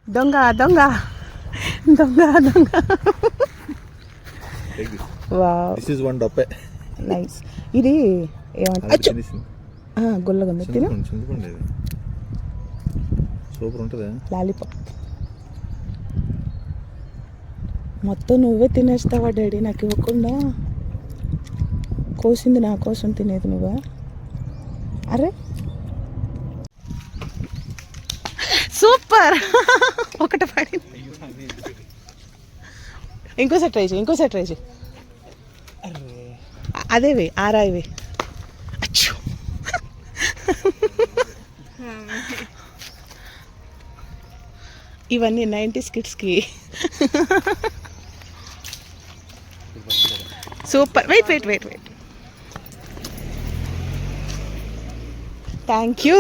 దొంగ దొంగ దొంగ దొంగ. వావ్, దిస్ ఇస్ వన్ డొప్పే. నైస్. ఇది ఏమంటారు, గుల్లగా ఉంది. తిను. చింతపండు ఇది సూపర్ ఉంటుంది. లాలీపాప్ మొత్తం నువ్వే తినేస్తావా డాడీ? నాకు ఇవ్వకుండా. కోసింది నా కోసం, తినేది నువ్వా? అరే సూపర్. ఒకటి పడింది. ఇంకోసారి ట్రై చేయి. అదేవి ఆరాయివి. అచ్చు. ఇవన్నీ 90s కిడ్స్కి. సూపర్. వెయిట్. Thank you.